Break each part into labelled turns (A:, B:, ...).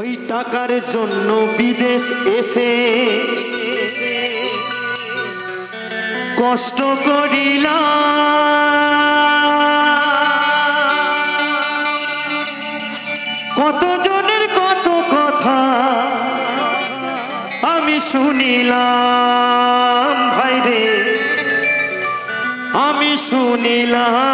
A: ওই টাকার জন্য বিদেশ এসে কষ্ট করিলাম, কতজনের কত কথা আমি শুনিলাম, ভাইরে আমি শুনিলাম।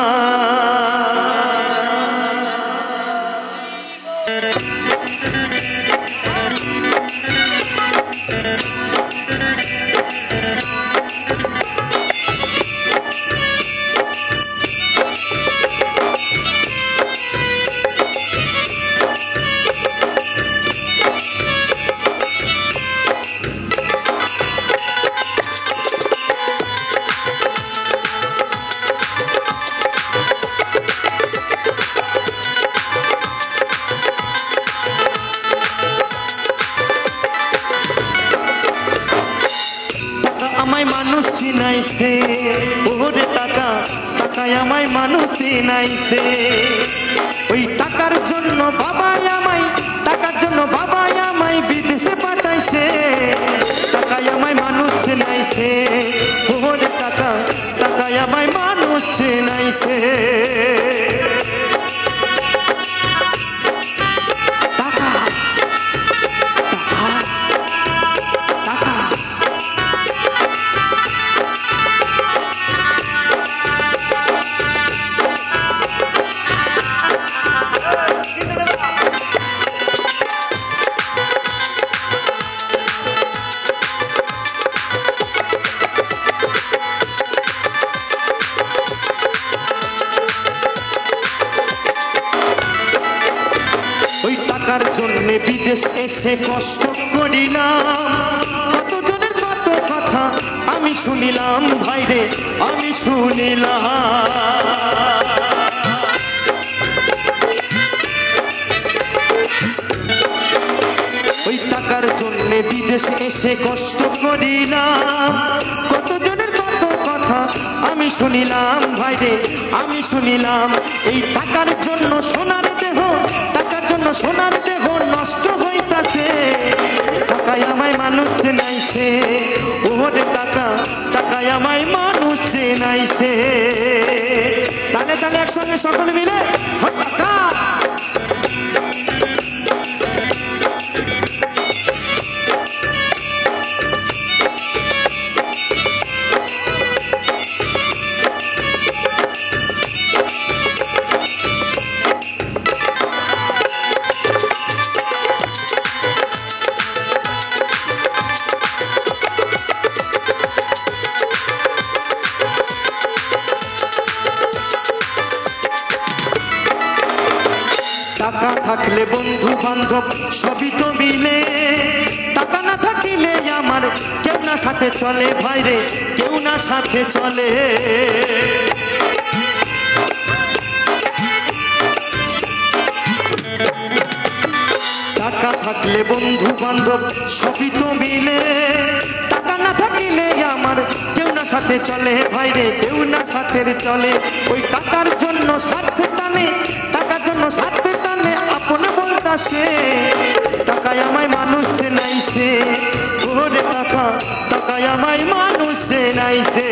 A: আমায় মানুষ চিনাইছে, ওরে টাকা টাকায় আমায় মানুষ চিনাইছে। ওই টাকার জন্য বাবাই আমায়, টাকার জন্য বাবাই আমায় বিদেশে পাঠাইছে। টাকায় আমায় মানুষ চিনাইছে, ওরে টাকা টাকায় আমায় মানুষ চিনাইছে। ওই টাকার জন্যে বিদেশ এসে কষ্ট করিলাম, কতজনের কত কথা আমি শুনিলাম, ভাইরে আমি শুনিলাম। ওই টাকার জন্যে বিদেশ এসে কষ্ট করিলাম, কতজনের কত কথা আমি শুনিলাম, ভাইরে আমি শুনিলাম। এই টাকার জন্য সোনার দেহ, টাকার জন্য সোনার দেহ নষ্ট হইতাছে। টাকায় আমায় মানুষ চেনাইছে, ওরে টাকা টাকায় আমায় মানুষ চেনাইছে। তালে তালে একসঙ্গে সকলে মিলে টাকা। টাকা থাকলে বন্ধু বান্ধব সবই তো মিলে, টাকা না থাকিলে আমার কেউ না সাথে চলে, ভাইরে কেউ না সাথে চলে। টাকা থাকলে বন্ধু বান্ধব সবই তো মিলে, টাকা না থাকিলে আমার কেউ না সাথে চলে, ভাইরে কেউ না সাথে চলে। ওই টাকার জন্য স্বার্থে টানে, টাকার জন্য স্বার্থে টানে আপন বলতাছে। টাকায় আমায় মানুষ চেনাইছে, ওরে টাকা টাকায় আমায় মানুষ চেনাইছে।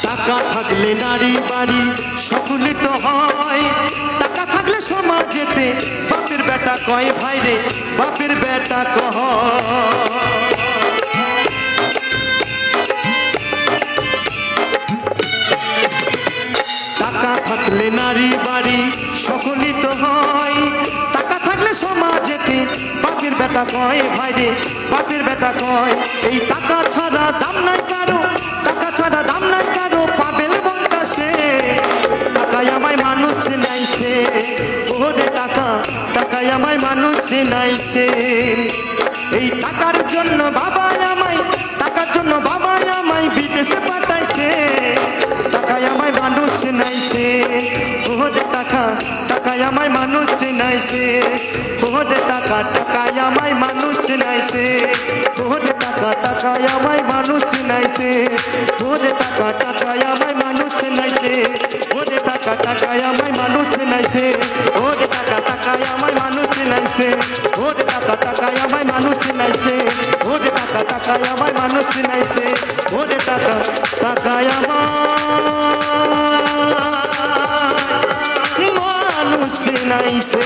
A: টাকা থাকলে নারী বাড়ি সকলে তো হয়, টাকা থাকলে সমাজেতে বাপের বেটা কয়, ভাইরে বাপের বেটা কহ। টাকা থাকলে নারী বাড়ি সকলে তো হয়, টাকা থাকলে সমাজেতে বাপের বেটা কয়, ভাইরে বাপের বেটা কয়। এই টাকা ছাড়া দাম নাই কারো, টাকা ছাড়া দাম নাই কারো, পাবেল বলতাছে। টাকায় আমায় মানুষ চেনাইছে, আমায় মানুষ চিনাইছে এই টাকার জন্য বাবা আমায় টাকার জন্য বাবা আমায় বিদেশে পাঠাইছে টাকায় আমায় মানুষ চিনাইছে ওরে টাকা টাকায় আমায় মানুষ চিনাইছে ওরে টাকা টাকায় আমায় মানুষ চিনাইছে ওরে টাকা টাকায় আমায় মানুষ চিনাইছে ওরে টাকা টাকায় আমায় মানুষ চিনাইছে ওরে টাকা টাকায় আমায় মানুষ চিনাইছে ওরে টাকা টাকায় আমায় মানুষ চিনাইছে ওরে টাকা টাকায় আমায় মানুষ চিনাইছে ওরে টাকা টাকায় আমায় মানুষ চিনাইছে ওরে টাকা টাকায় আমায় মানুষ চিনাইছে